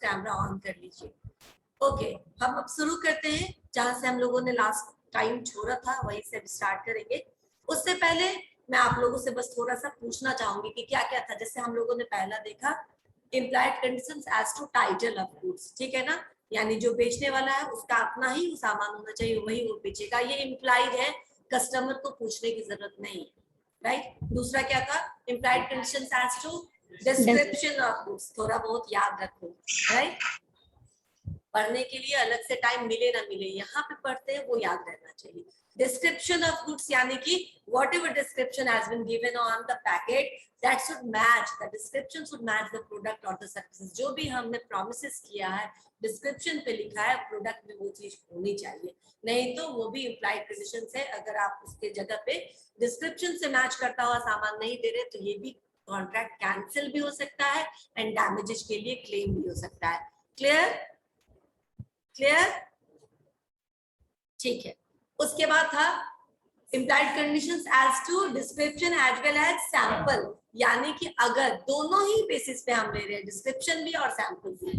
Camera on कर लीजिए। Okay, हम अब शुरू करते हैं जहां से हम लोगों ने लास्ट टाइम छोड़ा था, वहीं से स्टार्ट करेंगे। उससे पहले मैं आप लोगों से बस थोड़ा सा पूछना चाहूंगी कि क्या क्या था। जैसे हम लोगों ने पहला देखा implied conditions as to title of goods, ठीक है ना, यानी जो बेचने वाला है उसका अपना ही सामान होना चाहिए, वही वो बेचेगा, ये इम्प्लाइड है, कस्टमर को पूछने की जरूरत नहीं है, राइट। दूसरा क्या था, implied conditions as to description of goods, थोड़ा बहुत याद रखो, राइट। पढ़ने के लिए अलग से टाइम मिले ना मिले, यहाँ पे पढ़ते हैं वो याद रहना चाहिए। डिस्क्रिप्शन ऑफ गुड्स यानी कि whatever description has been given on the packet that should match, the description should match the product और द सर्विसेज। जो भी हमने प्रोमिसेस किया है, डिस्क्रिप्शन पे लिखा है, प्रोडक्ट में वो चीज होनी चाहिए, नहीं तो वो भी इम्प्लाइड कंडीशन है। अगर आप उसके जगह पे डिस्क्रिप्शन से मैच करता हुआ सामान नहीं दे रहे तो ये भी कॉन्ट्रैक्ट कैंसिल भी हो सकता है एंड डैमेजेस के लिए क्लेम भी हो सकता है। क्लियर? क्लियर? ठीक है। उसके बाद था implied conditions as to description as well as sample, यानी कि अगर दोनों ही बेसिस पे हम ले रहे हैं, डिस्क्रिप्शन भी और सैंपल भी।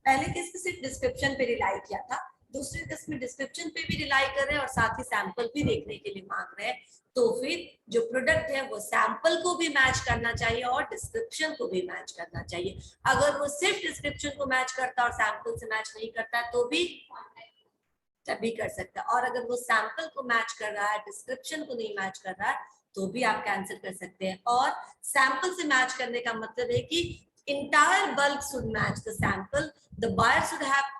पहले केस में सिर्फ डिस्क्रिप्शन पे रिलाई किया था, दूसरे केस में डिस्क्रिप्शन पे भी रिलाई कर रहे हैं और साथ ही सैंपल भी देखने के लिए मांग रहे हैं। तो फिर जो प्रोडक्ट है वो सैंपल को भी मैच करना चाहिए और डिस्क्रिप्शन को भी मैच करना चाहिए। अगर वो सिर्फ डिस्क्रिप्शन को मैच करता है और सैंपल से मैच नहीं करता है तो भी तभी कर सकता है, और अगर वो सैंपल को मैच कर रहा है, डिस्क्रिप्शन को नहीं मैच कर रहा है तो भी आप कैंसिल कर सकते हैं। और सैंपल से मैच करने का मतलब है कि entire bulk should match the sample, the buyer should have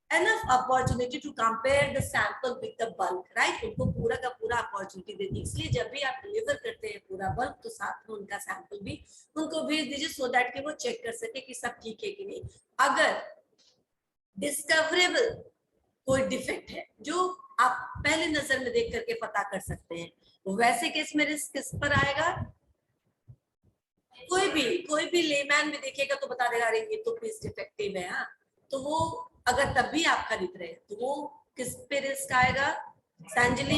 enough opportunity to compare the sample with the bulk, right? उनको पूरा का पूरा अपॉर्चुनिटी देती है। इसलिए जब भी आप डिलीवर करते हैं पूरा बल्क तो साथ में उनका सैंपल भी उनको भेज दीजिए सो दैट कि वो चेक कर सके कि सब ठीक है कि नहीं। अगर डिस्कवरेबल कोई डिफेक्ट है जो आप पहले नजर में देख करके पता कर सकते हैं, वैसे केस में रिस्क किस पर आएगा? कोई भी लेमैन भी देखेगा तो बता देगा अरे ये तो पीस डिफेक्टिव है। हाँ, तो वो अगर तब भी आप खरीद रहे हैं तो वो किस पे रिस्क आएगा? संजली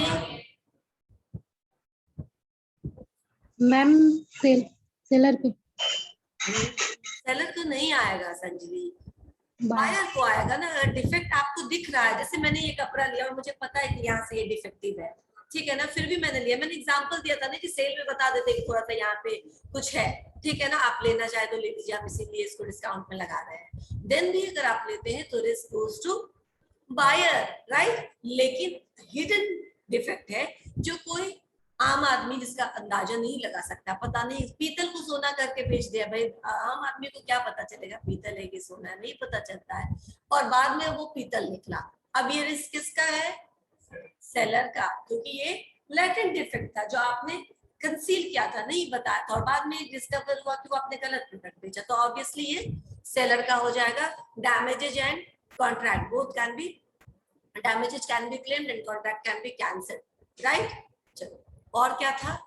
मैम सेलर पे। सेलर तो नहीं आएगा संजली, बायर को आएगा ना। अगर डिफेक्ट आपको दिख रहा है, जैसे मैंने ये कपड़ा लिया और मुझे पता है कि यहाँ से ये डिफेक्टिव है, ठीक है ना, फिर भी मैंने लिया, मैंने एग्जांपल दिया था ना कि सेल में बता देते कि थोड़ा सा यहाँ पे कुछ है, ठीक है ना, आप लेना चाहे तो ले लीजिए, आप इसीलिए इसको डिस्काउंट में लगा रहे हैं। देन भी अगर आप लेते हैं तो risk goes to buyer, right. लेकिन हिडन डिफेक्ट है जो कोई आम आदमी जिसका अंदाजा नहीं लगा सकता, पता नहीं पीतल को सोना करके बेच दिया, भाई आम आदमी को क्या पता चलेगा पीतल है कि सोना, नहीं पता चलता है, और बाद में वो पीतल निकला। अब ये रिस्क किसका है? सेलर का, क्योंकि ये लेटेंट डिफेक्ट था जो आपने कंसील किया था, नहीं बताया था, और बाद में डिस्कवर हुआ कि वो आपने गलत प्रोडक्ट बेचा, तो ऑब्वियसली ये सेलर का हो जाएगा। Damages and contract both can be, damages can be claimed and contract can be cancelled, right? चलो, और क्या था?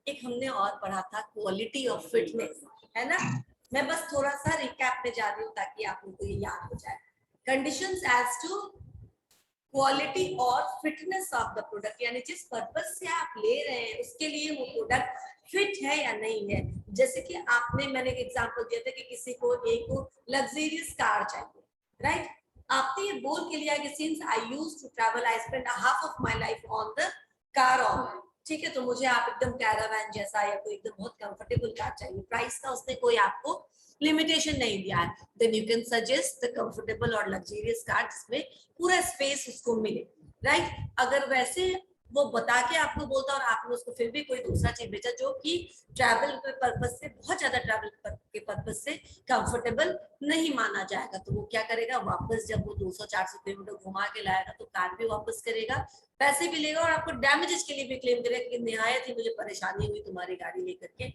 एक हमने और पढ़ा था क्वालिटी ऑफ फिटनेस, है ना। मैं बस थोड़ा सा रिकैप में जा रही हूँ ताकि आप लोगों को ये याद हो जाए। कंडीशंस एज टू क्वालिटी और फिटनेस ऑफ द प्रोडक्ट, यानी जिस पर्पस से आप ले रहे हैं उसके लिए वो प्रोडक्ट फिट है या नहीं है। जैसे कि आपने, मैंने एक एग्जांपल दिया था कि किसी को एक लग्जरियस कार चाहिए, राइट। आपने ये बोल के लिया कि since I used to travel I spend half of my life on the car online, ठीक है, तो मुझे आप एकदम कैरावैन जैसा या कोई एकदम बहुत कंफर्टेबल कार चाहिए। प्राइस का उसने कोई आपको लिमिटेशन नहीं दिया है, then you can suggest the comfortable और लग्जरियस कार जिसमें पूरा स्पेस उसको मिले, राइट। अगर वैसे वो बता के आपको बोलता और आपने उसको फिर भी कोई दूसरा चीज बेचा जो कि ट्रैवल के पर्पज से, बहुत ज्यादा ट्रैवल के पर्पज से कंफर्टेबल नहीं माना जाएगा, तो वो क्या करेगा? वापस जब वो 200-400 किलोमीटर घुमा के लाएगा तो कार भी वापस करेगा, पैसे भी लेगा और आपको डैमेजेस के लिए भी क्लेम करेगा कि निहायत ही मुझे परेशानी हुई तुम्हारी गाड़ी लेकर के,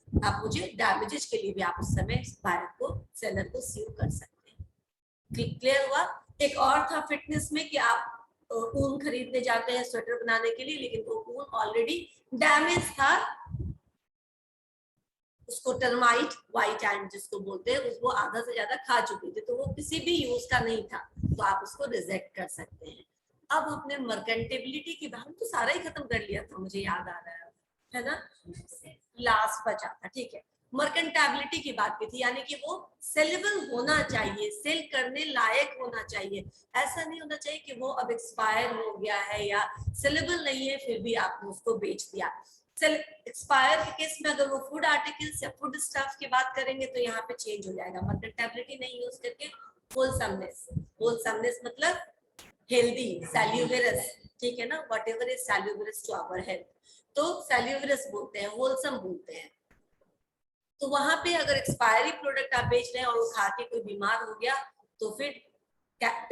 आप मुझे डैमेजेस के लिए भी आप उस समय बायर को, सेलर को स्यू कर सकते हैं। क्लियर हुआ? एक और था फिटनेस में कि आप ऊन खरीदने जाते हैं स्वेटर बनाने के लिए, लेकिन वो ऊन ऑलरेडी डैमेज था, उसको टर्माइट, व्हाइट एंड जिसको बोलते हैं, उसको आधा से ज्यादा खा चुके थे, तो वो किसी भी यूज का नहीं था, तो आप उसको रिजेक्ट कर सकते हैं। अब हमने मर्केंटेबिलिटी की, हम तो सारा ही खत्म कर लिया था, मुझे याद आ रहा है ना, लास्ट बचा था, ठीक है। मर्केंटेबिलिटी की बात की थी, यानी कि वो सेलेबल होना चाहिए, सेल करने लायक होना चाहिए। ऐसा नहीं होना चाहिए कि वो अब एक्सपायर हो गया है या सेलेबल नहीं है फिर भी आपने उसको बेच दिया। एक्सपायर के केस में अगर वो फूड आर्टिकल्स या फूड स्टफ की बात करेंगे तो यहाँ पे चेंज हो जाएगा, मर्केंटेबिलिटी नहीं यूज करके होलसमनेस। होलसमनेस मतलब हेल्दी, सैल्यूबरस, ठीक है ना, whatever is salubrious to our health, तो सैल्यूबरस बोलते हैं, होलसम बोलते हैं। तो वहां पे अगर एक्सपायरी प्रोडक्ट आप बेच रहे हैं और वो खा के कोई बीमार हो गया तो फिर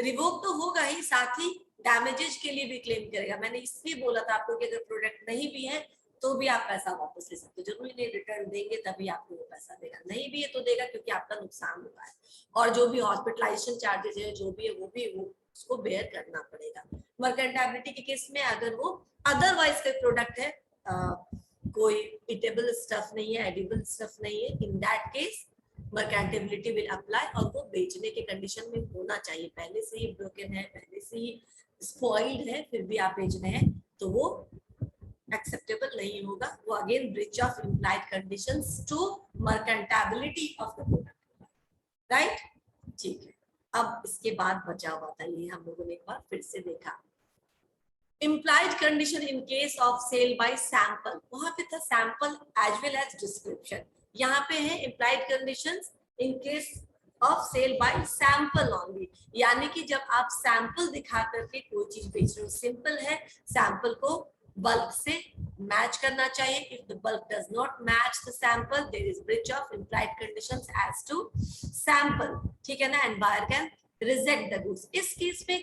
रिवोक तो होगा ही, साथ ही डैमेजेस के लिए भी क्लेम करेगा। मैंने इसलिए बोला था आपको कि अगर प्रोडक्ट नहीं भी है तो भी आप पैसा वापस ले सकते हो, जरूरी नहीं रिटर्न देंगे तभी आपको वो पैसा देगा, नहीं भी है तो देगा क्योंकि आपका नुकसान हुआ है, और जो भी हॉस्पिटलाइजेशन चार्जेस है जो भी है वो भी वो उसको बेयर करना पड़ेगा। मर्केंटेबिलिटी के केस में अगर वो अदरवाइज कोई प्रोडक्ट है, कोई इटेबल स्टफ नहीं है, एडिबल स्टफ नहीं है, in that case मर्केंटेबिलिटी will apply, और वो बेचने के कंडीशन में होना चाहिए, पहले से ही ब्रोकन है, पहले से ही स्पॉइल्ड है, फिर भी आप बेच रहे हैं तो वो एक्सेप्टेबल नहीं होगा, वो again breach of implied conditions to merchantability of the product, right. ठीक है, अब इसके बाद बचा हुआ था ये हम लोगों ने एक बार फिर से देखा, implied condition in case of sale by sample, वहां पे था sample as well as description, यहाँ पे है implied conditions in case of sale by sample only, यानी कि जब आप sample दिखा करके कोई चीज बेच रहे हो, सिंपल है, sample को bulk से मैच करना चाहिए, if the bulk does not match the sample there is breach of implied conditions as to sample, ठीक है ना, and buyer can reject the goods। इस केस में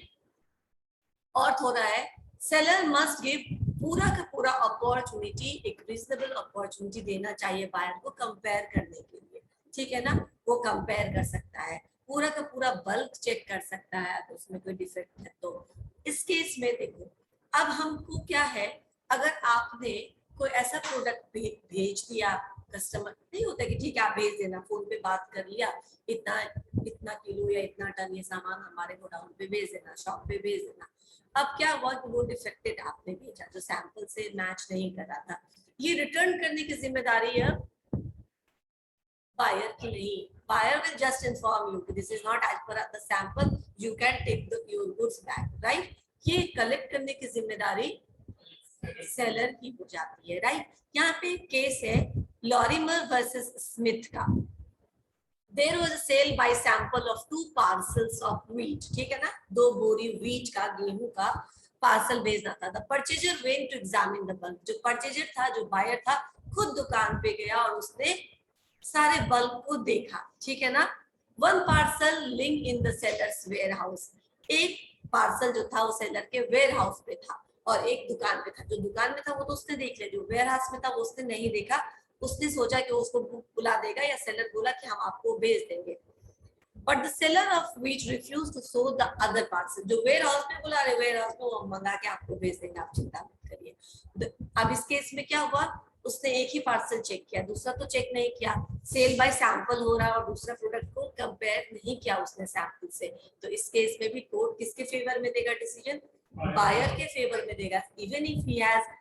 और थोड़ा है, सेलर मस्ट गिव पूरा का पूरा अपॉर्चुनिटी, एक रीजनेबल अपॉर्चुनिटी देना चाहिए बायर को कंपेयर करने के लिए, ठीक है ना, वो कंपेयर कर सकता है, पूरा का पूरा बल्क चेक कर सकता है अगर उसमें कोई डिफेक्ट है तो। इस केस में देखो, अब हमको क्या है, अगर आपने कोई ऐसा प्रोडक्ट भेज दिया, कस्टमर नहीं होता कि ठीक है आप भेज देना, फोन पे बात कर लिया, इतना इतना किलो या इतना टन ये सामान हमारे गोडाउन पे भेज देना, शॉप पे भेज देना। अब क्या हुआ कि वो डिफेक्टेड आपने भेजा जो सैंपल से मैच नहीं कर रहा था, ये रिटर्न करने की जिम्मेदारी है बायर की नहीं, buyer will just inform you this is not as per the sample, you can take the your goods back, right. ये कलेक्ट करने की जिम्मेदारी सेलर की हो जाती है, राइट। यहाँ पे केस है लॉरिमर वर्सेस स्मिथ का, There was a sale by sample of 2 parcels of wheat, ठीक है ना, 2 बोरी wheat का, गेहूं का पार्सल भेजना था। The purchaser went to examine the bulk, जो परचेजर था, जो बायर था, खुद दुकान पे गया और उसने सारे बल्क को देखा, ठीक है ना। One parcel linked in the seller's warehouse, एक पार्सल जो था वो सेलर के वेयर हाउस पे था और एक दुकान पे था, जो दुकान में था वो तो उसने देख लिया, जो वेयर हाउस में था वो उसने नहीं देखा, उसने सोचा कि उसको बुला देगा या सेलर बोला कि हम आपको भेज देंगे, but the seller of wheat refuse to show the other parcel, जो वेयर हाउस में बुला रहे, वेयर हाउस में वो मंगा के आपको भेज देंगे, आप चिंता मत करिए। अब इस केस में क्या हुआ, उसने एक ही पार्सल चेक किया, दूसरा तो चेक नहीं किया, सेल बाय सैंपल हो रहा है और दूसरा प्रोडक्ट को कंपेयर नहीं किया उसने सैंपल से, तो इस केस में भी कोर्ट किसके फेवर में देगा डिसीजन, बायर के फेवर में देगा, इवन इफ ही हैज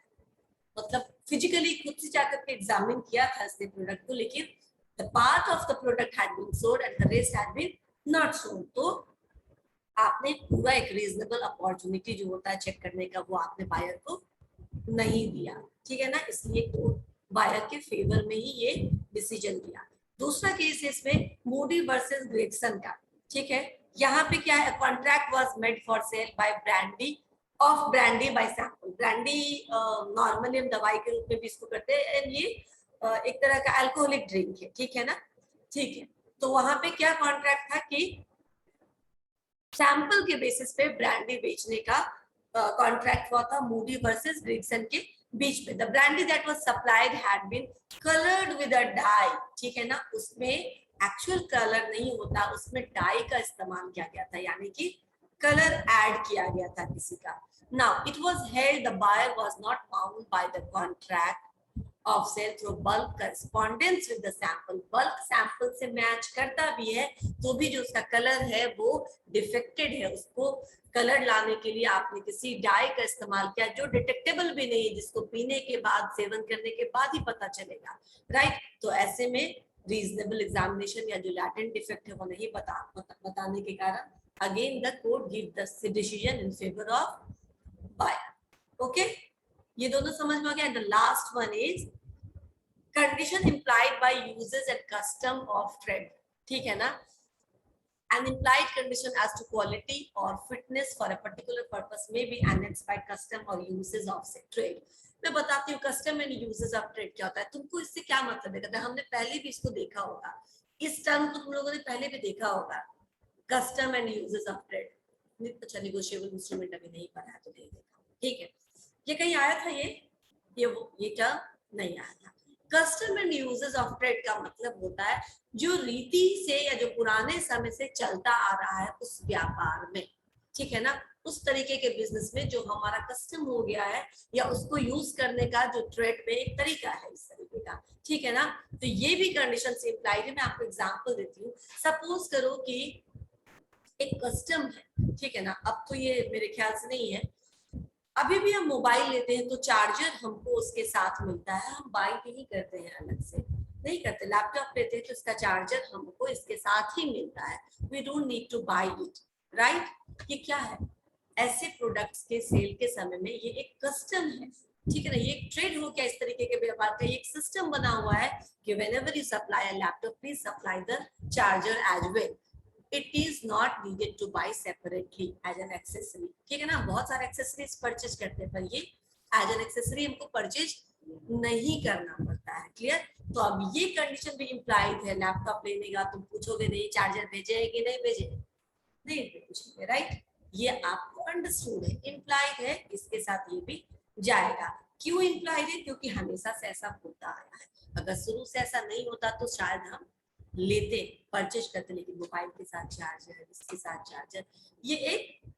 मतलब फिजिकली खुद से जाकर के एग्जामिन किया था इसने प्रोडक्ट को, लेकिन the part of the product had been sold and the rest had been not sold, तो आपने पूरा एक रीजनेबल अपॉर्चुनिटी जो होता है चेक करने का वो आपने बायर को नहीं दिया, ठीक है ना, इसलिए कोर्ट बायर के फेवर में ही ये डिसीजन दिया। दूसरा केस है इसमें मूडी वर्सेस ग्रेगसन का, ठीक है, यहाँ पे क्या है, contract was made for sale by brandy of brandy by sample, brandy normally हम दवाई के रूप में भी इसको करते हैं, एंड ये एक तरह का अल्कोहलिक ड्रिंक है, ठीक है ना, ठीक है। तो वहां पे क्या कॉन्ट्रैक्ट था कि सैंपल के बेसिस पे ब्रांडी बेचने का कॉन्ट्रैक्ट हुआ था मूडी वर्सेस ग्रेगसन के बीच में। The brandy that was supplied had been coloured with a dye, ठीक है ना, उसमें एक्चुअल कलर नहीं होता, उसमें डाई का इस्तेमाल किया गया था, यानी कि कलर ऐड किया गया था किसी का। Now it was held the buyer was not bound by the contract of sale through bulk correspondence with the sample, bulk sample से मैच करता भी है तो भी जो उसका कलर है वो डिफेक्टेड है, उसको कलर लाने के लिए आपने किसी डाई का इस्तेमाल किया जो डिटेक्टेबल भी नहीं है, जिसको पीने के बाद, सेवन करने के बाद ही पता चलेगा, राइट। तो ऐसे में रीजनेबल एग्जामिनेशन या जो लैटेंट डिफेक्ट है वो नहीं बताने के कारण again the court give the decision in favour of buyer. Okay, ये दोनों समझ में आ गया। The last one is condition implied by uses and custom of trade, ठीक है ना। An implied condition as to quality or fitness for a particular purpose may be annexed by custom or uses of trade। मैं बताती हूँ custom and uses of trade क्या होता है, तुमको इससे क्या मतलब है। हमने पहले भी इसको देखा होगा, इस टर्म को तुम लोगों ने पहले भी देखा होगा, custom and uses of trade। अच्छा, negotiable इंस्ट्रूमेंट अभी नहीं पढ़ा है तो नहीं देखा, ठीक है। ये कहीं आया था, ये टर्म नहीं आया था। Custom and uses of trade का मतलब होता है जो रीति से या जो पुराने समय से चलता आ रहा है उस व्यापार में, ठीक है ना, उस तरीके के बिजनेस में जो हमारा कस्टम हो गया है या उसको यूज करने का जो ट्रेड में एक तरीका है इस तरीके का, ठीक है ना। तो ये भी कंडीशन से इम्प्लाइड है। मैं आपको एग्जांपल देती हूँ। सपोज करो कि एक कस्टम है, ठीक है ना, अब तो ये मेरे ख्याल से नहीं है, अभी भी हम मोबाइल लेते हैं तो चार्जर हमको उसके साथ मिलता है, हम बाई नहीं करते हैं, अलग से नहीं करते। लैपटॉप लेते हैं तो इसका चार्जर हमको इसके साथ ही मिलता है, we don't need to buy it, right. ये क्या है, ऐसे प्रोडक्ट्स के सेल के समय में ये एक कस्टम है, ठीक है ना। ये एक ट्रेड हो गया इस तरीके के व्यापार का, एक सिस्टम बना हुआ है कि whenever you supply a laptop please supply the charger as well. It is not needed to buy separately as an accessory, ठीक है ना। बहुत सारे एक्सेसरीज परचेज करते हैं पर ये एज एन एक्सेसरी हमको परचेज नहीं करना पड़ता है, क्लियर। तो अब ये कंडीशन भी इम्प्लाइड है। लैपटॉप लेने का तुम पूछोगे नहीं चार्जर भेजे है कि नहीं भेजे, नहीं पूछेंगे, राइट। ये आपको अंडरस्टूड है, इम्प्लाइड है, इसके साथ ये भी जाएगा। क्यों इम्प्लाइड है, क्योंकि हमेशा से ऐसा होता आया है। अगर शुरू से ऐसा नहीं होता तो शायद हम लेते, परचेज करते, लेकिन मोबाइल के साथ चार्जर, इसके साथ चार्जर, ये एक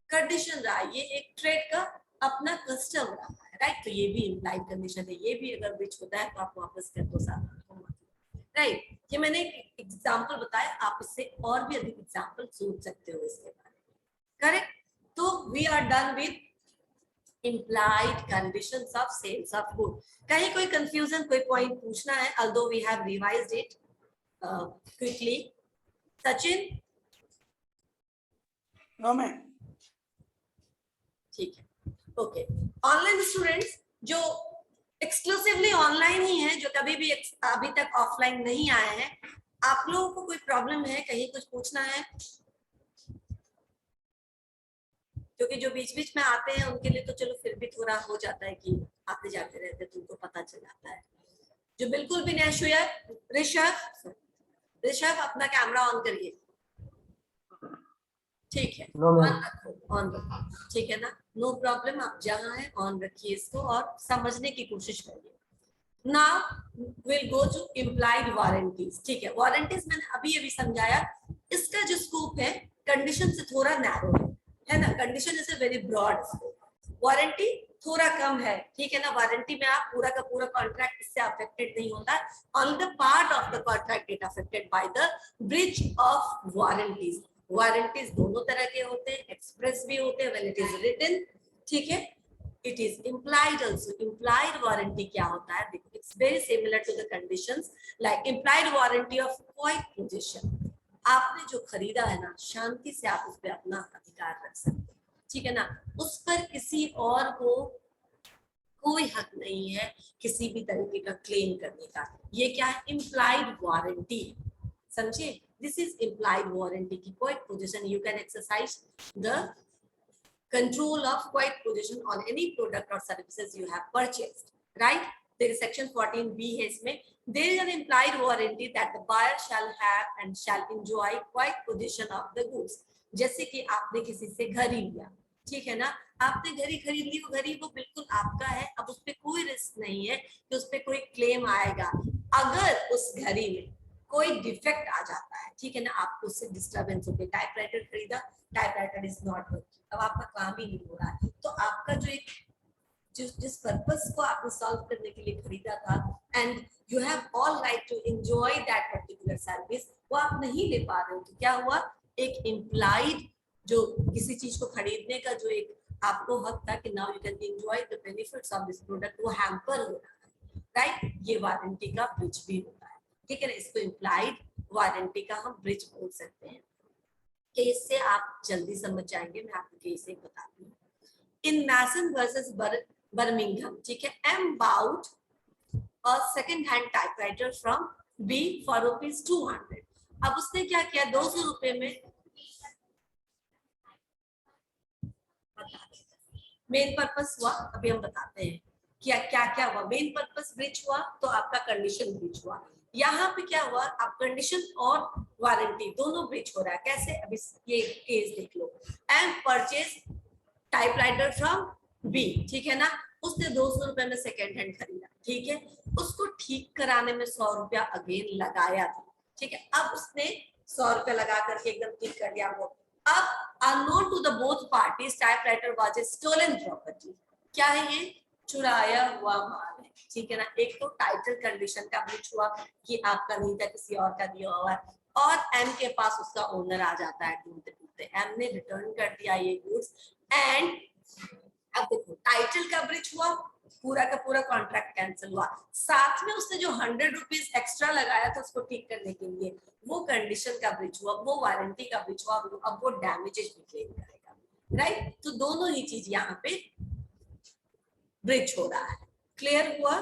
कंडीशन रहा, ये एक ट्रेड का अपना कस्टम रहा है, राइट। तो ये भी इम्प्लाइड कंडीशन है। ये भी अगर ब्रीच होता है तो आप वापस कर दो साथ, राइट। ये मैंने एक एग्जांपल बताया, आप इससे और भी अधिक एग्जांपल सोच सकते हो इसके बारे में, करेक्ट। तो we are done with implied conditions of sales of good। कहीं कोई कंफ्यूजन, कोई पॉइंट पूछना है, although we have revised it quickly। Sachin, no ma'am, ठीक है, ओके। ऑनलाइन स्टूडेंट्स जो एक्सक्लूसिवली ऑनलाइन ही है, जो कभी भी अभी तक ऑफलाइन नहीं आए हैं, आप लोगों को कोई प्रॉब्लम है, कहीं कुछ पूछना है? क्योंकि जो बीच बीच में आते हैं उनके लिए तो चलो फिर भी थोड़ा हो जाता है कि आते जाते रहते तो उनको पता चल जाता है। जो बिल्कुल भी नहीं शुया, ऋषभ अपना कैमरा ऑन करिए, ठीक है, ऑन रखो, ऑन रखो, ठीक है ना, नो प्रॉब्लम। आप जहाँ है ऑन रखिए इसको और समझने की कोशिश करिए। Now will go to implied warranties, ठीक है। वारंटीज मैंने अभी अभी समझाया, इसका जो स्कोप है कंडीशन से थोड़ा नैरो है ना। Condition is a very broad scope, warranty थोड़ा कम है, ठीक है ना। वारंटी में आप पूरा का पूरा कॉन्ट्रैक्ट इससे अफेक्टेड नहीं होता, only the part of the contract get affected by the breach of warranties. Warranties दोनों तरह के होते हैं, एक्सप्रेस भी होते हैं व्हेन इट इज रिटन, ठीक है। It is implied also। implied warranty क्या होता है, देखो, it's very similar to the conditions like implied warranty of quiet possession. आपने जो खरीदा है ना, शांति से आप उस पर अपना अधिकार रख सकते हैं, ठीक है ना। उस पर किसी और को कोई हक नहीं है किसी भी तरीके का क्लेम करने का। ये क्या है, इम्प्लाइड वारंटी, समझे। दिस इज इम्प्लाइड वारंटी की quite position, you can exercise the control of quiet position on any product or services you have purchased, right। there is section 14b है इसमें। there is an implied warranty that the buyer shall have and shall enjoy quiet position of the goods। जैसे कि आपने किसी से घड़ी लिया, ठीक है ना, आपने घड़ी खरीद ली, वो घड़ी वो बिल्कुल आपका है, अब उस पर कोई रिस्क नहीं है कि उस पर कोई क्लेम आएगा। अगर उस घड़ी में कोई डिफेक्ट आ जाता है, ठीक है ना, आपको उससे डिस्टर्बेंस होती है। टाइपराइटर खरीदा, टाइपराइटर इज नॉट वर्किंग, अब आपका काम ही नहीं हो रहा है, तो आपका जो एक जिस पर्पस को आपने सॉल्व करने के लिए खरीदा था, and you have all right to enjoy that particular service, वो आप नहीं ले पा रहे हो, तो क्या हुआ, एक इम्प्लाइड जो किसी चीज को खरीदने का जो एक आपको हक था कि now you can enjoy the benefits of this product, वो हैम्पर हो रहा है, राइट। ये वारंटी का ब्रीच भी होता है, ठीक है ना, इसको इम्प्लाइड वारंटी का हम ब्रिज बोल सकते हैं। केस से आप जल्दी समझ जाएंगे, मैं आपको केस एक बताती हूँ। इन मैसन वर्सेस बर्मिंघम, ठीक है, M bought a second hand typewriter from B for ₹200। अब उसने क्या किया, 200 रुपए में, मेन पर्पस हुआ, अभी हम बताते हैं क्या क्या क्या हुआ। मेन पर्पस ब्रीच हुआ तो आपका कंडीशन ब्रीच हुआ। यहाँ पे क्या हुआ, आप कंडीशन और वारंटी दोनों ब्रीच हो रहा है। कैसे, अभी ये केस देख लो। M purchase typewriter from B, ठीक है ना, उसने 200 रुपए में सेकेंड हैंड खरीदा, ठीक है, उसको ठीक कराने में 100 रुपया अगेन लगाया था, ठीक है। अब उसने 100 रुपया लगा करके एकदम ठीक कर दिया वो। अब unknown to the both parties typewriter was a stolen property। क्या है ये, चुराया हुआ माल है, ठीक है ना। एक तो टाइटल कंडीशन का ब्रीच हुआ कि आपका नहीं था, किसी और का दिया हुआ है, और एम के पास उसका ओनर आ जाता है ढूंढते ढूंढते, एम ने रिटर्न कर दिया ये गुड्स। एंड अब देखो टाइटल का ब्रीच हुआ, पूरा का पूरा कॉन्ट्रैक्ट कैंसिल हुआ, साथ में उसने जो 100 रुपीज एक्स्ट्रा लगाया था उसको ठीक करने के लिए, वो कंडीशन का ब्रीच हुआ, वो वारंटी का ब्रीच हुआ। अब वो डैमेजेस भी क्लेम करेगा, राइट। तो दोनों ही चीज यहाँ पे ब्रीच हो रहा है। क्लियर हुआ,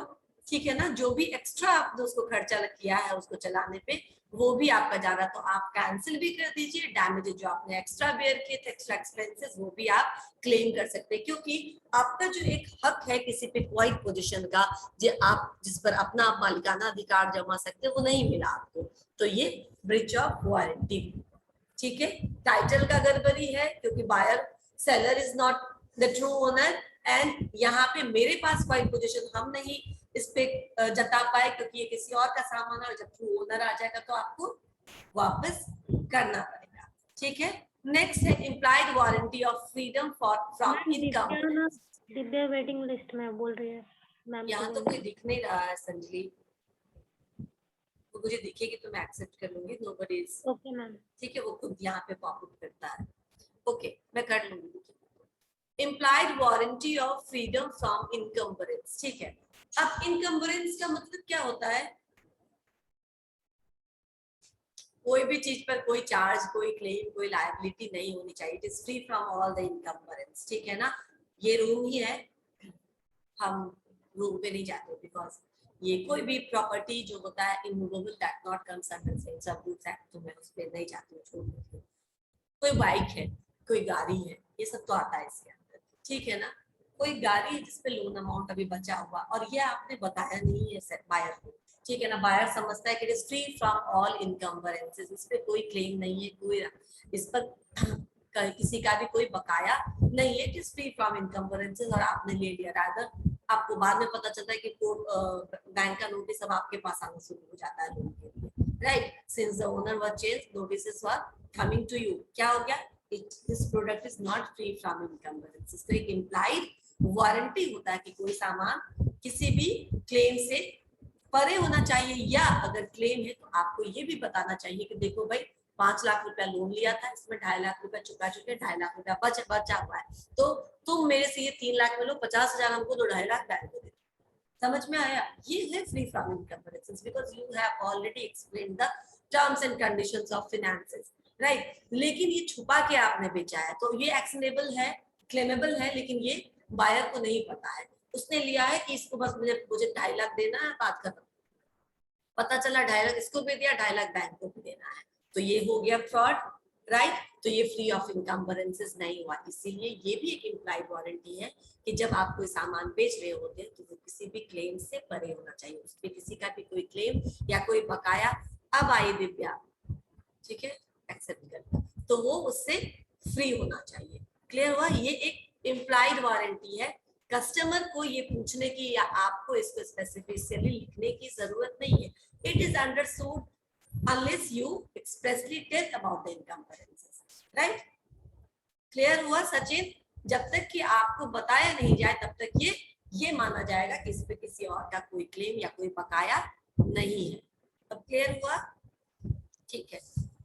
ठीक है ना। जो भी एक्स्ट्रा आपने उसको खर्चा किया है उसको चलाने पे, वो भी आपका जा रहा, तो आप कैंसिल भी कर दीजिए। डैमेजेस जो आपने एक्स्ट्रा बेयर किए थे, एक्स्ट्रा एक्सपेंसेस, वो भी आप क्लेम कर सकते हैं, क्योंकि आपका जो एक हक है किसी पे क्वाइट पोजीशन का, जो आप जिस पर अपना आप मालिकाना अधिकार जमा सकते हैं, वो नहीं मिला आपको, तो ये ब्रीच ऑफ वारंटी, ठीक है। टाइटल का गड़बड़ी है क्योंकि buyer seller is not the true owner, and यहाँ पे मेरे पास क्वाइट पोजीशन हम नहीं इस पे जता पाए क्योंकि ये किसी और का सामान है, और जब ट्रू ओनर आ जाएगा तो आपको वापस करना पड़ेगा, ठीक है। नेक्स्ट है implied warranty of freedom for from income. Divya waiting list में बोल रही है मैम। यहाँ तो कोई दिख नहीं रहा है संजलि, तो मुझे दिखेगी तो मैं एक्सेप्ट कर लूंगी। नोबडी इज, ओके मैम, ठीक है, वो खुद यहाँ पे पॉपअप करता है, ओके मैं कर लूंगी। Implied warranty of freedom from encumbrance, ठीक है। अब इनकम्बरेंस का मतलब क्या होता है, कोई भी चीज पर कोई चार्ज, कोई क्लेम, कोई लायबिलिटी नहीं होनी चाहिए। It is free from all the encumbrance, ठीक है ना। ये रूम ही है, हम रूम पे नहीं जाते बिकॉज ये कोई भी प्रॉपर्टी जो होता है immovable that not comes under sense of goods act, तो मैं उस पे नहीं जाती हूँ, छोड़ देती हूँ। कोई बाइक है, कोई गाड़ी है, ये सब तो आता है इसके अंदर, ठीक है ना। कोई गाड़ी है जिसपे लोन अमाउंट अभी बचा हुआ और ये आपने बताया नहीं है बायर को, ठीक है ना। बायर समझता है कि it is free from all इनकम्बरेंसेस, इस पे कोई क्लेम नहीं है, कोई इस पर किसी का भी कोई बकाया नहीं है, इट इज फ्री फ्रॉम इनकम्बरेंसेस, और आपने ले लिया। रादर आपको बाद में पता चलता है कि बैंक का नोटिस अब आपके पास आना शुरू हो जाता है लोन के लिए, right. Since the owner was change, notices were coming to you, क्या हो गया, this product is not free from encumbrances. तो एक इम्प्लाइड वारंटी होता है कि कोई सामान किसी भी क्लेम से परे होना चाहिए, या अगर क्लेम है तो आपको ये भी बताना चाहिए कि देखो भाई 5 लाख रुपया लोन लिया था, इसमें 2.5 लाख रुपया चुका चुके, 2.5 लाख रुपया बचा हुआ है, तो तुम मेरे से ये 3 लाख में लो, 50,000 हमको दो, 2.5 लाख बैंक को दे। समझ में आया, ये है free from इनकम्बरेंसेस because you have already explain the terms and conditions of finances, right. लेकिन ये छुपा के आपने बेचा है तो ये एक्शनेबल है, क्लेमेबल है, लेकिन ये बायर को नहीं पता है। उसने लिया है कि इसको बस मुझे 2.5 लाख देना है, बात खत्म। पता चला 2.5 लाख इसको भी दिया, 2.5 लाख बैंक को भी देना है, तो ये हो गया फ्रॉड, राइट। तो ये फ्री ऑफ इनकम्बरेंसेस नहीं हुआ। इसीलिए ये भी एक इम्प्लाइड वारंटी है कि जब आप कोई सामान बेच रहे होते हैं तो वो किसी भी क्लेम से परे होना चाहिए, उस पर किसी का भी कोई क्लेम या कोई बकाया। अब आई दिव्या, ठीक है, एक्सेप्ट कर, तो वो उससे फ्री होना चाहिए। क्लियर हुआ, ये एक इम्प्लाइड वारंटी है। कस्टमर को ये पूछने की या आपको इसको स्पेसिफिकली लिखने की जरूरत नहीं है। It is understood unless you expressly tell about the encumbrances, right. Clear हुआ सचिन, जब तक कि आपको बताया नहीं जाए तब तक ये माना जाएगा कि इस पे किसी और का कोई क्लेम या कोई बकाया नहीं है। अब क्लियर हुआ, ठीक है।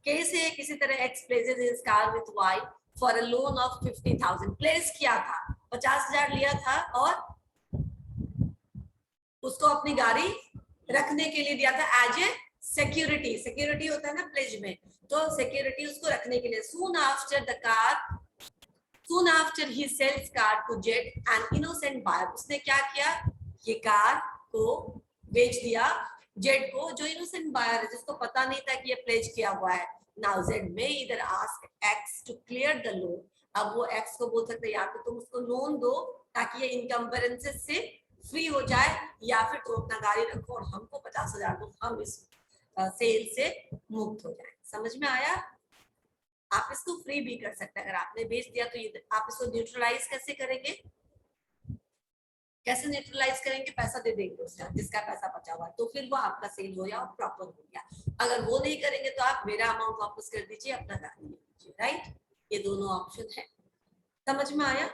केस है किसी तरह X places his car with Y for a loan of 50,000, place किया था, 50,000 लिया था और उसको अपनी गाड़ी रखने के लिए दिया था एज ए सिक्योरिटी, सिक्योरिटी होता है ना प्लेज में, तो सिक्योरिटी उसको रखने के लिए soon after he sells car to Jet, an innocent buyer, उसने क्या किया, ये कार को बेच दिया जेड को, जो इनोसेंट बायर है, जिसको पता नहीं था कि ये प्लेज किया हुआ है। नाउ जेड में इधर ask X to clear the loan, अब वो एक्स को बोल सकते हैं या तो तुम उसको लोन दो ताकि ये इनकम्बरेंसेस से फ्री हो जाए, या फिर तुम अपना गाड़ी रखो और हमको 50,000 दो, हम इस सेल से मुक्त हो जाए। समझ में आया? आप इसको फ्री भी कर सकते हैं, अगर आपने बेच दिया तो ये आप इसको न्यूट्रलाइज कैसे करेंगे, कैसे न्यूट्रलाइज करेंगे, पैसा दे देंगे उसका जिसका पैसा बचा हुआ है, तो फिर वो आपका सेल हो गया और प्रॉपर हो गया। अगर वो नहीं करेंगे तो आप मेरा अमाउंट वापस कर दीजिए, अपना गाड़ी ले लीजिए, राइट? ये दोनों ऑप्शन है। समझ में आया?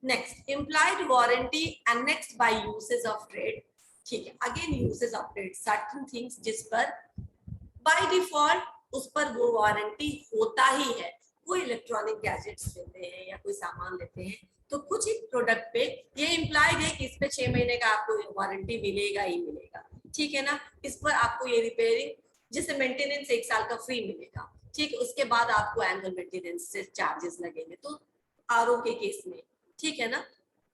Next, implied warranty annexed by usage of trade. ठीक है, again usage of trade, certain things जिस पर बाय डिफॉल्ट उस पर वो वारंटी होता ही है। कोई इलेक्ट्रॉनिक गैजेट्स लेते हैं या कोई सामान लेते हैं तो कुछ एक प्रोडक्ट पे ये इम्प्लाइड है कि इस पे 6 महीने का आपको वारंटी मिलेगा ही मिलेगा, ठीक है ना? इस पर आपको ये रिपेयरिंग जैसे मेंटेनेंस 1 साल का फ्री मिलेगा, ठीक है? उसके बाद आपको एनुअल मेंटेनेंस से चार्जेस लगेंगे, तो आरओ के केस में, ठीक है ना,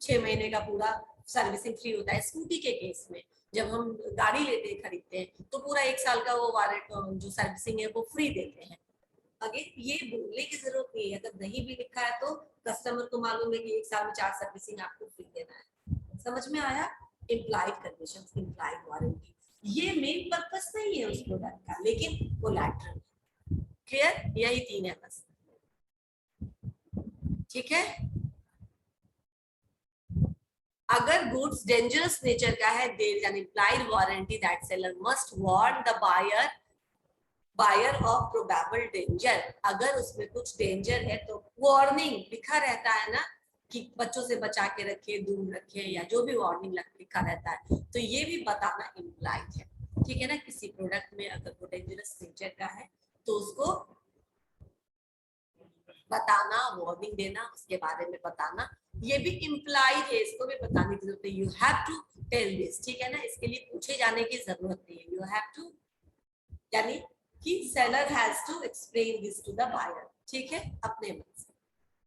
6 महीने का पूरा सर्विसिंग फ्री होता है। स्कूटी के केस में जब हम गाड़ी लेते हैं खरीदते हैं तो पूरा 1 साल का वो वारंटी जो सर्विसिंग है वो फ्री देते हैं। अगेन ये बोलने की जरूरत नहीं है, अगर नहीं भी लिखा है तो कस्टमर को मालूम है कि 1 साल में 4 सर्विसिंग आपको फ्री देना है। समझ में आया? इम्प्लाइड कंडीशंस, इम्प्लाइड वारंटी, ये मेन पर्पस नहीं है उस प्रोडक्ट का, लेकिन कोलैटरल। क्लियर? यही 3 है बस, ठीक है? अगर गुड्स डेंजरस नेचर का है, there is an implied warranty that seller must warn the buyer of probable danger. अगर उसमें कुछ डेंजर है तो वार्निंग लिखा रहता है ना कि बच्चों से बचा के रखे, दूर रखे, या जो भी वार्निंग लिखा रहता है, तो ये भी बताना इम्प्लाइड है, ठीक है ना? किसी प्रोडक्ट में अगर वो डेंजरस नेचर का है तो उसको बताना, वार्निंग देना, उसके बारे में बताना, ये भी इम्प्लाइड है, इसको भी बताने की जरूरत है। You have to tell this, ठीक है ना? इसके लिए पूछे जाने की जरूरत नहीं है। यू हैव टू यानी कि seller has to explain this to the buyer, ठीक है, अपने मन से।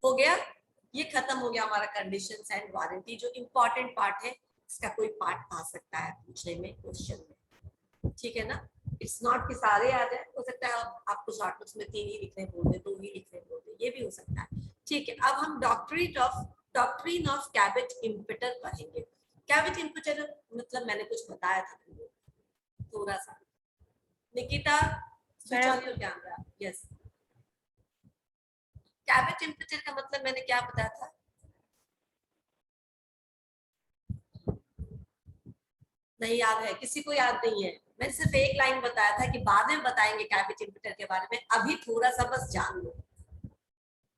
हो गया? ये खत्म हो गया हमारा कंडीशंस एंड वारंटी। जो इंपॉर्टेंट पार्ट है, इसका कोई पार्ट आ सकता है पूछने में, क्वेश्चन में, ठीक है ना? इट्स नॉट कि सारे याद है, हो सकता है आपको शॉर्ट नोट्स में 3 ही लिखने बोल दे, 2 ही लिखने बोल दे, ये भी हो सकता है, ठीक है? अब हम डॉक्ट्रिन ऑफ कैविट इम्पेटर पढ़ेंगे। कैविट इम्पेटर मतलब मैंने कुछ बताया था थोड़ा सा। Nikita, switch on your camera. Yes, caveat emptor का मतलब मैंने क्या बताया था? नहीं याद है? किसी को याद नहीं है? मैंने सिर्फ एक लाइन बताया था कि बाद में बताएंगे कैविट इम्पेटर के बारे में, अभी थोड़ा सा बस जान लो।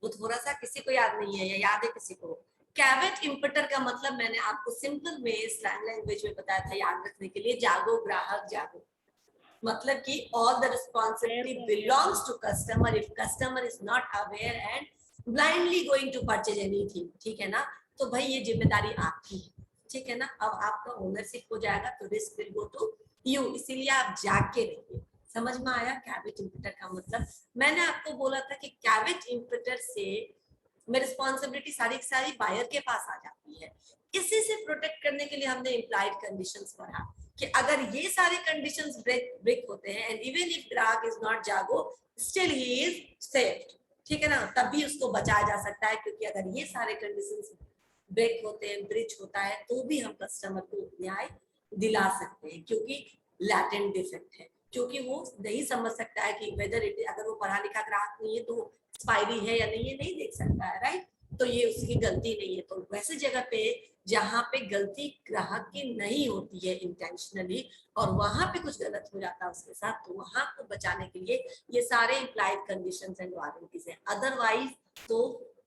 वो थोड़ा सा किसी को याद नहीं है या याद है किसी को? कैविट इम्पेटर का मतलब मैंने आपको सिंपल में स्लैंग लैंग्वेज में बताया था याद रखने के लिए, जागो ग्राहक जागो। मतलब कि all the responsibility belongs to customer if customer is not aware and blindly going to purchase anything, ठीक है ना? तो भाई ये जिम्मेदारी आपकी है, ठीक है ना? अब आपका ओनरशिप हो जाएगा तो risk will go to you, इसीलिए आप जाग के रहिए। समझ में आया कैविट इम्पेटर का मतलब? मैंने आपको बोला था कि कैविट इम्पेटर से में रिस्पॉन्सिबिलिटी सारी की सारी बायर के पास आ जाती है। इसी से प्रोटेक्ट करने के लिए हमने इम्प्लाइड कंडीशंस पढ़ा कि अगर ये सारे कंडीशंस ब्रेक होते हैं एंड इवन इफ ग्राहक इज नॉट जागो स्टिल ही इज सेफ्ड, ठीक है ना? तब भी उसको बचाया जा सकता है, क्योंकि अगर ये सारे कंडीशंस ब्रेक होते हैं, ब्रिज होता है, तो भी हम कस्टमर को न्याय दिला सकते हैं, क्योंकि लैटेंट डिफेक्ट है, क्योंकि वो नहीं समझ सकता है कि वेदर इट, अगर वो पढ़ा लिखा ग्राहक नहीं है तो एक्सपायरी है या नहीं है, नहीं देख सकता है, राइट? तो ये उसकी गलती नहीं है। तो वैसे जगह पे जहाँ पे गलती ग्राहक की नहीं होती है इंटेंशनली, और वहां पे कुछ गलत हो जाता है उसके साथ, तो वहां को बचाने के लिए ये सारे इम्प्लाइड कंडीशंस एंड वारंटीज हैं। अदरवाइज तो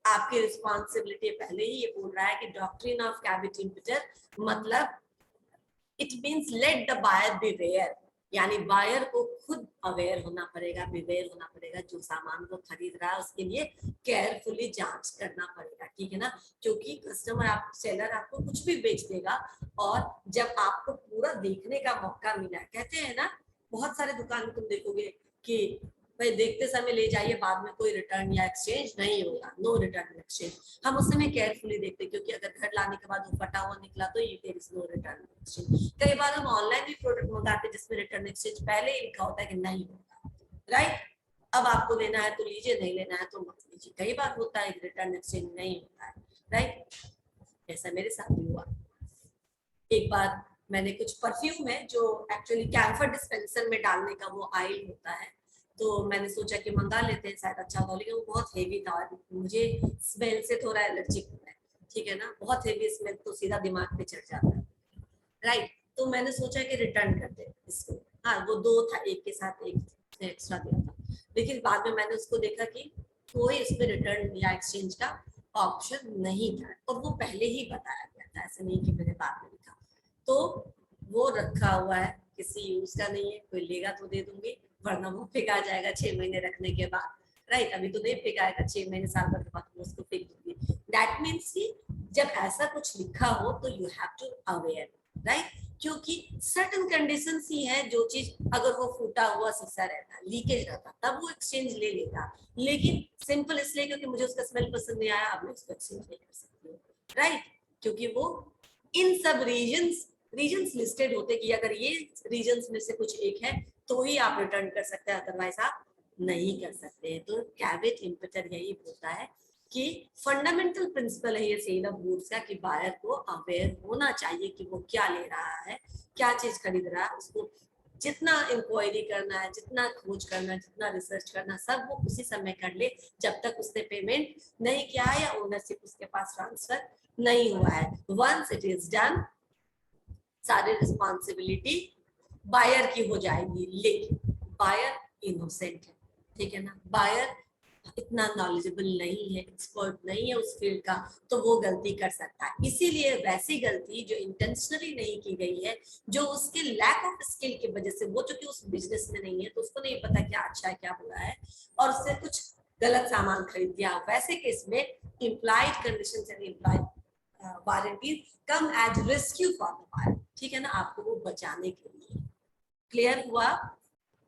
आपकी रिस्पॉन्सिबिलिटी पहले ही ये बोल रहा है कि डॉक्ट्रिन ऑफ कैविट इम्पेटर मतलब it means let the buyer beware, यानी बायर को खुद अवेयर होना पड़ेगा, बिवेयर होना पड़ेगा, जो सामान को खरीद रहा है उसके लिए केयरफुली जांच करना पड़ेगा, ठीक है ना? क्योंकि कस्टमर आप सेलर आपको कुछ भी बेच देगा, और जब आपको पूरा देखने का मौका मिला, कहते हैं ना बहुत सारे दुकान में तुम देखोगे कि भाई देखते समय ले जाइए, बाद में कोई रिटर्न या एक्सचेंज नहीं होगा, नो रिटर्न एक्सचेंज। हम उस समय केयरफुली देखते क्योंकि अगर घर लाने के बाद वो फटा हुआ निकला तो ये there is no return exchange. कई बार हम ऑनलाइन भी प्रोडक्ट मंगाते हैं जिसमें रिटर्न एक्सचेंज पहले ही लिखा होता है कि नहीं होगा, राइट। अब आपको लेना है तो लीजिए, नहीं लेना है तो मत लीजिए। कई बार होता है रिटर्न एक्सचेंज नहीं होता है, राइट। ऐसा मेरे साथ भी हुआ। एक बार मैंने कुछ परफ्यूम है जो एक्चुअली कैम्फर डिस्पेंसर में डालने का वो ऑयल होता है, तो मैंने सोचा कि मंगा लेते हैं शायद अच्छा होगा, लेकिन वो बहुत हेवी था और मुझे स्मेल से थोड़ा एलर्जिक होता है, ठीक है ना। बहुत हेवी स्मेल तो सीधा दिमाग पे चढ़ जाता है, राइट। तो मैंने सोचा कि रिटर्न कर दे इसको। हाँ, वो 2 था, एक के साथ एक एक्स्ट्रा दिया था, लेकिन बाद में मैंने उसको देखा कि कोई इसमें रिटर्न या एक्सचेंज का ऑप्शन नहीं था, और वो पहले ही बताया गया था, ऐसे नहीं कि मैंने बाद में लिखा। तो वो रखा हुआ है, किसी यूज का नहीं है, कोई लेगा तो दे दूंगी, वरना वो फेंका जाएगा 6 महीने रखने के बाद, राइट। अभी तो नहीं फेंकाएगा, 6 महीने साल भर के बाद वो उसको फेंक दूंगी। दैट मीन्स कि जब ऐसा कुछ लिखा हो तो you have to aware, right. क्योंकि सर्टन कंडीशंस ही है, जो चीज अगर वो फूटा हुआ शीशा रहता, लीकेज रहता, तब वो एक्सचेंज ले लेता, लेकिन सिंपल इसलिए क्योंकि मुझे उसका स्मेल पसंद नहीं आया, अब मैं उसको एक्सचेंज नहीं कर सकती हूँ, राइट। क्योंकि वो इन सब रीजन्स लिस्टेड होते कि अगर ये रीजन्स में से कुछ एक है तो ही आप रिटर्न कर सकते हैं, अदरवाइज आप नहीं कर सकते। तो कैवेट इंपेटर यही बोलता है कि फंडामेंटल प्रिंसिपल है ये सेल ऑफ गुड्स का कि बायर को अवेयर होना चाहिए कि वो क्या ले रहा है, क्या चीज खरीद रहा है। उसको जितना इंक्वायरी करना है, जितना खोज करना है, जितना रिसर्च करना, सब वो उसी समय कर ले जब तक उसने पेमेंट नहीं किया है या ओनरशिप उसके पास ट्रांसफर नहीं हुआ है। वंस इट इज डन, सारी रिस्पॉन्सिबिलिटी बायर की हो जाएगी, लेकिन बायर इनोसेंट है, ठीक है ना। बायर इतना नॉलेजेबल नहीं है, एक्सपर्ट नहीं है उस फील्ड का, तो वो गलती कर सकता है। इसीलिए वैसी गलती जो इंटेंशनली नहीं की गई है, जो उसके लैक ऑफ स्किल की वजह से, वो चूंकि उस बिजनेस में नहीं है तो उसको नहीं पता क्या अच्छा है क्या बुरा है, और उससे कुछ गलत सामान खरीद दिया, वैसे केस में implied conditions and implied warranties come as rescue for the buyer, ठीक है ना, आपको वो बचाने के लिए। क्लियर हुआ?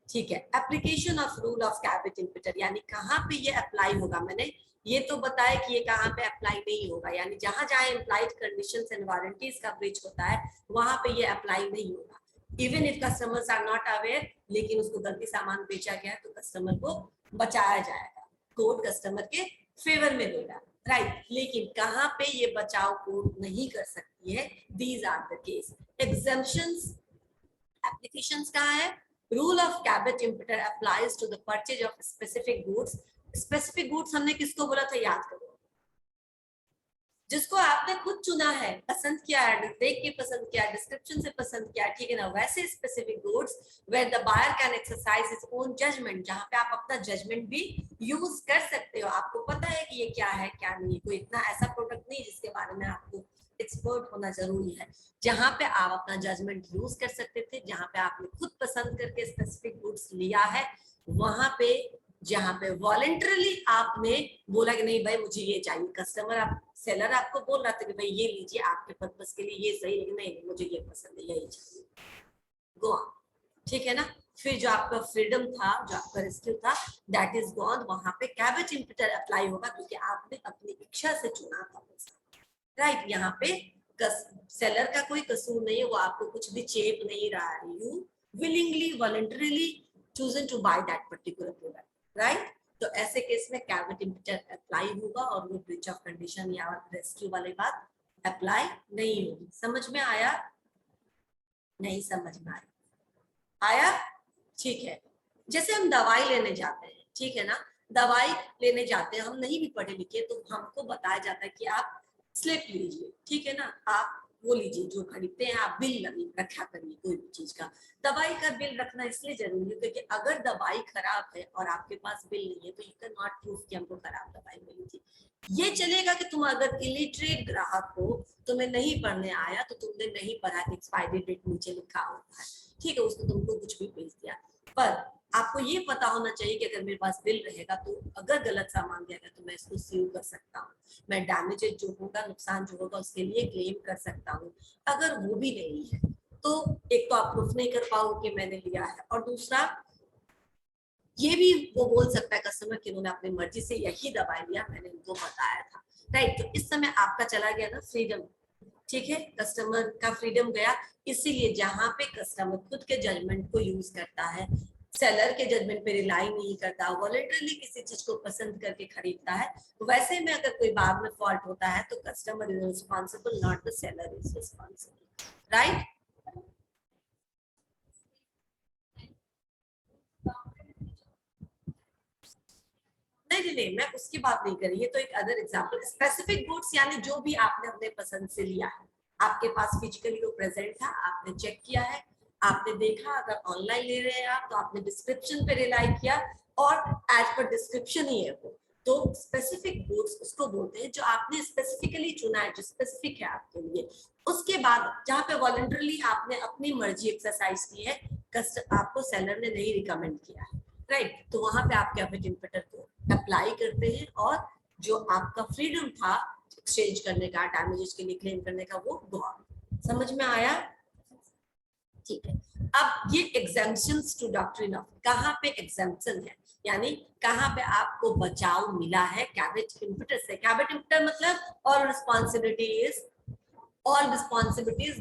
ठीक है। Application of rule of caveat emptor, यानी कहाँ पे ये अप्लाई होगा। मैंने ये तो बताया कि ये कहाँ पे अप्लाई नहीं होगा, यानी जहां जहां इम्प्लाइड कंडीशंस एंड वारंटीज का ब्रीच होता है वहां पे ये अप्लाई नहीं होगा। Even if customers are not aware, लेकिन उसको गलती सामान बेचा गया तो कस्टमर को बचाया जाएगा, कोर्ट कस्टमर के फेवर में होगा, राइट। लेकिन कहाँ पे ये बचाव कोर्ट नहीं कर सकती है, these are the case. Exemptions applications कहाँ है? Rule of caveat emptor applies to the purchase of specific goods. Specific goods हमने किसको बोला था, याद करो, जिसको आपने खुद चुना है, पसंद किया है, देख के पसंद किया, डिस्क्रिप्शन से पसंद किया, ठीक है ना। वैसे specific goods where the buyer can exercise his own judgement, जहां पे आप अपना जजमेंट भी यूज कर सकते हो। आपको पता है कि ये क्या है क्या नहीं, कोई इतना ऐसा प्रोडक्ट नहीं जिसके बारे में आपको एक्सपर्ट होना जरूरी है, जहां पे आप अपना जजमेंट यूज कर सकते थे, जहां पे आपने खुद पसंद करके स्पेसिफिक गुड्स लिया है, वहां पे जहां पे वॉलेंटरली आपने बोला कि नहीं भाई मुझे ये चाहिए, कस्टमर आप सेलर आपको बोल रहा था कि भाई ये लीजिए आपके पर्पस के लिए ये सही, लेकिन नहीं मुझे ये पसंद है, यही चाहिए, गो ऑन, ठीक है ना। फिर जो आपका फ्रीडम था, जो आपका रेस्क्यू था, दैट इज गॉन। वहां पे कैवेट इंपेटर अप्लाई होगा क्योंकि आपने अपनी इच्छा से चुना था, राइट। यहाँ पे सेलर का कोई कसूर नहीं है, वो आपको कुछ भी चेप नहीं रहा है, you willingly voluntarily chosen to buy that particular product, right. तो ऐसे केस में कैवेट इंपेटर अप्लाई होगा और वो ब्रीच ऑफ कंडीशन या रेस्क्यू वाली बात अप्लाई नहीं होगी। समझ में आया? नहीं समझ में आया? ठीक है। जैसे हम दवाई लेने जाते हैं, ठीक है ना, दवाई लेने जाते हैं, हम नहीं भी पढ़े लिखे तो हमको बताया जाता है कि आप स्लिप लीजिए, ठीक है ना, आप वो लीजिए जो खरीदते हैं, आप बिल रखा करिए कोई भी चीज का। दवाई का बिल रखना इसलिए जरूरी है क्योंकि अगर दवाई खराब है और आपके पास बिल नहीं है तो यू कैन नॉट प्रूफ कि हमको खराब दवाई मिली थी। ये चलेगा कि तुम अगर इलिटरेट ग्राहक हो, तुम्हें नहीं पढ़ने आया तो तुमने नहीं पढ़ा, एक्सपायरी डेट नीचे लिखा होता है, ठीक है, उसको तुमको कुछ भी बेच दिया। पर आपको ये पता होना चाहिए कि अगर मेरे पास बिल रहेगा तो अगर गलत सामान दिया गया तो मैं इसको स्यू कर सकता हूँ, मैं डैमेजेस जो होगा, नुकसान जो होगा उसके लिए क्लेम कर सकता हूँ। अगर वो भी नहीं है तो एक तो आप प्रूफ नहीं कर पाओगे कि मैंने लिया है, और दूसरा ये भी वो बोल सकता है कस्टमर कि उन्होंने अपनी मर्जी से यही दवाई लिया, मैंने उनको बताया था, राइट। तो इस समय आपका चला गया ना फ्रीडम, ठीक है, कस्टमर का फ्रीडम गया। इसीलिए जहां पे कस्टमर खुद के जजमेंट को यूज करता है, सेलर के जजमेंट पे रिलाई नहीं करता, वॉलंटरली किसी चीज को पसंद करके खरीदता है, वैसे में अगर कोई बाद में फॉल्ट होता है तो customer is responsible, not the seller is responsible, right. नहीं, मैं उसकी बात नहीं कर रही, ये तो एक अदर एग्जांपल। स्पेसिफिक गुड्स यानी जो भी आपने अपने पसंद से लिया है, आपके पास फिजिकली वो प्रेजेंट था, आपने चेक किया है, आपने देखा, अगर ऑनलाइन ले रहे हैं आप तो आपने डिस्क्रिप्शन पे रिलाई किया और एज पर डिस्क्रिप्शन ही है वो, तो स्पेसिफिक गुड्स उसको बोलते हैं जो आपने स्पेसिफिकली चुना है, जो स्पेसिफिक है आपके लिए। उसके बाद जहाँ पे वॉलंटरली आपने अपनी मर्जी एक्सरसाइज की है, आपको सेलर ने नहीं रिकमेंड किया है, राइट, तो वहां पे आप कैपिटल इंपटर को अप्लाई करते हैं और जो आपका फ्रीडम था एक्सचेंज करने का, डैमेजेस के लिए क्लेम करने का, वो गॉन। समझ में आया? ठीक है। अब ये एग्जेम्पशंस टू डॉक्ट्रिन ऑफ, कहाँ पे एग्जेम्पशन है, यानी कहाँ पे आपको बचाव मिला है कैपिटल इंपटर से। कैपिटल इंपटर मतलब all responsibilities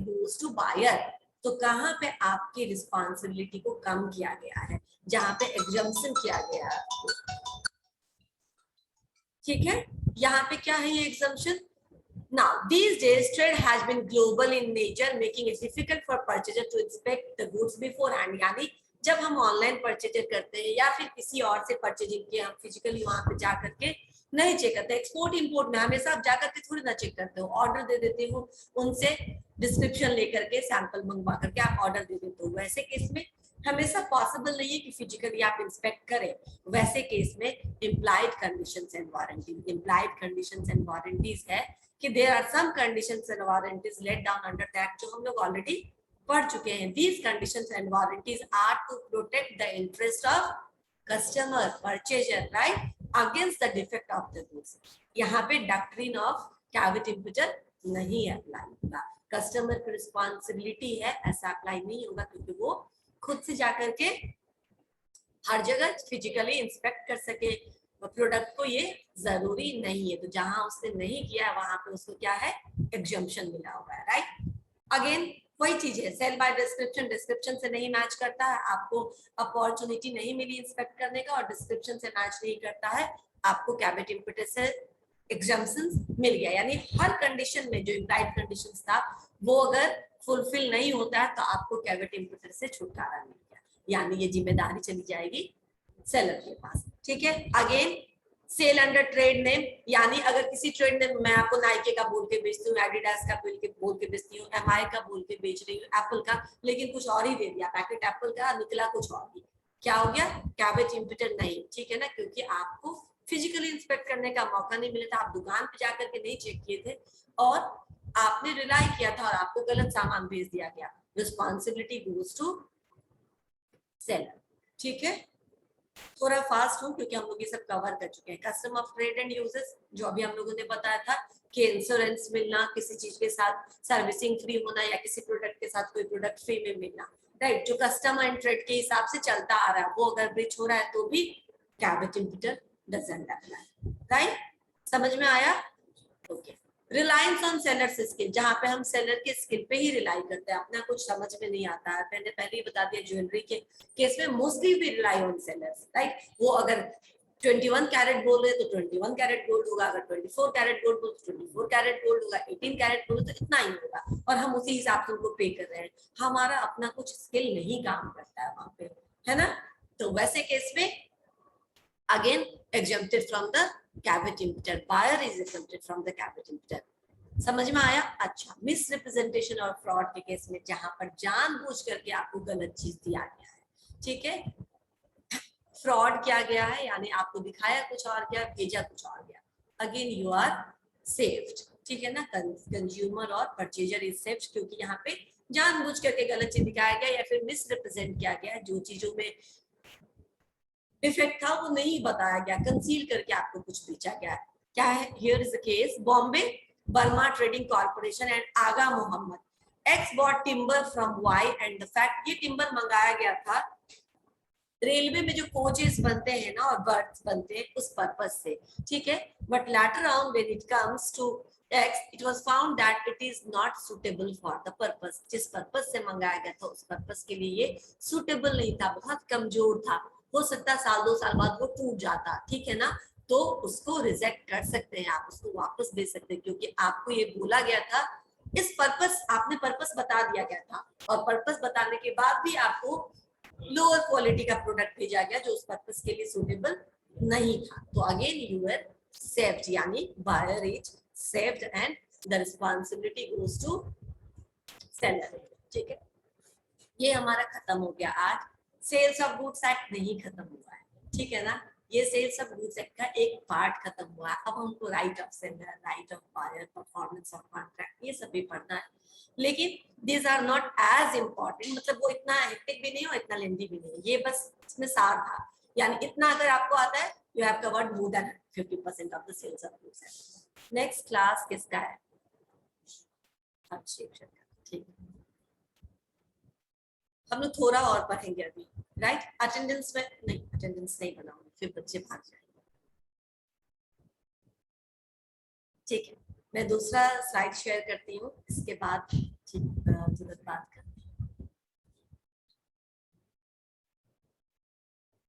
goes to buyer. तो कहाँ पे आपकी रिस्पॉन्सिबिलिटी को कम किया गया है, जहां पे एग्जम्पशन किया गया है, ठीक है। यहाँ पे क्या है ये exemption? Now, these days, trade has been global in nature, making it difficult for purchaser to inspect the goods beforehand. यानी जब हम ऑनलाइन परचेज करते हैं या फिर किसी और से परचेजिंग किए, हम फिजिकली वहां पे जा करके नहीं चेक करते। एक्सपोर्ट इंपोर्ट में हमेशा आप जाकर के थोड़ी ना चेक करते हो, ऑर्डर दे देते हो उनसे, डिस्क्रिप्शन लेकर के, सैंपल मंगवा करके आप ऑर्डर दे देते हो। वैसे केस में हमेशा पॉसिबल नहीं है कि फिजिकली आप इंस्पेक्ट करें। वैसे केस में implied conditions and warranty, implied conditions and warranties है कि there are some conditions and warranties let down under that, जो हम लोग ऑलरेडी पढ़ चुके हैं। These conditions and warranties are to protect the interest of customer, purchaser, right, against the defect of the goods. यहाँ पे डॉक्ट्रिन ऑफ कैपिटल इंपटर नहीं apply होगा, कस्टमर की रिस्पॉन्सिबिलिटी है, ऐसा अप्लाई नहीं होगा, क्योंकि वो खुद से जाकर के हर जगह फिजिकली इंस्पेक्ट कर सके प्रोडक्ट को, ये जरूरी नहीं है। तो जहां उसने नहीं किया है वहां पे उसको क्या है, एग्जम्पशन मिला हुआ है, राइट। अगेन वही चीज है, सेल बाय डिस्क्रिप्शन, डिस्क्रिप्शन से नहीं मैच करता है, आपको अपॉर्चुनिटी नहीं मिली इंस्पेक्ट करने का, और डिस्क्रिप्शन से मैच नहीं करता है, आपको कैपिटल इंपटर से एग्जम्पशन मिल गया। यानी हर कंडीशन में जो इम्प्लाइड कंडीशंस था वो अगर फुलफिल नहीं होता है तो आपको कैपिटल इंपटर से छुटकारा मिल गया, यानी ये जिम्मेदारी चली जाएगी सेलर के पास, ठीक है। Again sale under trade name, यानी अगर किसी ट्रेड नेम, मैं आपको नाइके का बोल के बेचती हूँ, एडिडास का बोल के बेचती हूँ, एमआई का बोल के बेच रही हूँ, एप्पल का, लेकिन कुछ और ही दे दिया, पैकेट एप्पल का निकला कुछ और ही, क्या हो गया, कैपिटल इंपटर नहीं, ठीक है ना, क्योंकि आपको फिजिकली इंस्पेक्ट करने का मौका नहीं मिला था, आप दुकान पे जाकर के नहीं चेक किए थे और आपने रिलाई किया था और आपको गलत सामान भेज दिया गया, रिस्पॉन्सिबिलिटी गोज टू सेलर, ठीक है। थोड़ा फास्ट हूँ क्योंकि हम लोग ये सब कवर कर चुके हैं। Custom of trade and uses, जो अभी हम लोगों ने बताया था कि इंश्योरेंस मिलना, किसी चीज के साथ सर्विसिंग फ्री होना, या किसी प्रोडक्ट के साथ कोई प्रोडक्ट फ्री में मिलना, राइट, जो कस्टम एंड ट्रेड के हिसाब से चलता आ रहा है, वो अगर ब्रीच हो रहा है तो भी कैपिटल इंपटर डजंट अप्लाई, राइट, समझ में आया? Okay. Reliance on sellers skill, जहां पे हम सेलर के स्किल पे ही रिलाई करते हैं, अपना कुछ समझ में नहीं आता है, मैंने पहले ही बता दिया, ज्वेलरी के केस में mostly we rely on sellers, right. वो अगर 21 कैरेट बोल रहे तो 21 कैरेट गोल्ड होगा, अगर 24 कैरेट गोल्ड बोल तो 24 कैरेट गोल्ड होगा, 18 कैरेट गोल्ड तो इतना ही होगा, और हम उसी हिसाब से उनको पे कर रहे हैं, हमारा अपना कुछ स्किल नहीं काम करता है वहां पे, है ना। तो वैसे केस में again exempted from the capital input, buyer is exempted from the capital input, समझ में आया? अच्छा, मिस रिप्रेजेंटेशन और फ्रॉड के केस में जहां पर जानबूझ करके आपको गलत चीज दिया गया है, ठीक है, फ्रॉड किया गया है, यानी आपको दिखाया कुछ और गया, भेजा कुछ और गया, अगेन यू आर सेव्ड, ठीक है ना, कंज्यूमर और परचेजर इज सेव्ड, क्योंकि यहाँ पे जानबूझ करके गलत चीज दिखाया गया या फिर मिस रिप्रेजेंट किया गया, जो चीजों में डिफेक्ट था वो नहीं बताया गया, कंसील करके आपको कुछ बेचा गया। क्या है? Here is the case, Bombay Burma trading corporation and Aga Mohammad, X bought timber from Y and the fact ये टिम्बर मंगाया गया था रेलवे में जो कोचेस बनते हैं ना और बर्थ बनते हैं उस पर्पस से, ठीक है। But later on when it comes to X, it was found that it is not suitable for the purpose. जिस पर्पस से मंगाया गया था उस पर्पस के लिए ये सुटेबल नहीं था, बहुत कमजोर था, हो सकता साल 2 साल बाद वो टूट जाता, ठीक है ना। तो उसको रिजेक्ट कर सकते हैं आप, उसको वापस दे सकते हैं, क्योंकि आपको ये बोला गया था इस पर्पस, आपने पर्पस बता दिया गया था और पर्पस बताने के बाद भी आपको लोअर क्वालिटी का प्रोडक्ट भेजा गया जो उस पर्पस के लिए सुटेबल नहीं था। तो अगेन यू आर सेव्ड, यानी buyer is saved and the responsibility goes to seller, ठीक है। ये हमारा खत्म हो गया आज। सेल्स ऑफ गुड्स एक्ट नहीं खत्म हुआ है, ठीक है ना। ये सेल्स ऑफ गुड्स एक्ट का एक पार्ट खत्म हुआ है। अब हमको right of seller, right of buyer, performance of contract, ये सब भी पढ़ना है, लेकिन these are not as important, मतलब वो इतना हेक्टिक भी नहीं और इतना लेंदी भी नहीं, ये बस इसमें सार था। यानी इतना अगर आपको आता है you have covered more than 50% of the sales of goods act. Next class किसका है? ठीक है, हम लोग थोड़ा और पढ़ेंगे अभी, राइट। अटेंडेंस में नहीं, अटेंडेंस नहीं बनाऊंगी फिर बच्चे भाग जाएंगे, ठीक है। मैं दूसरा स्लाइड शेयर करती हूँ, इसके बाद ठीक तुरंत बात कर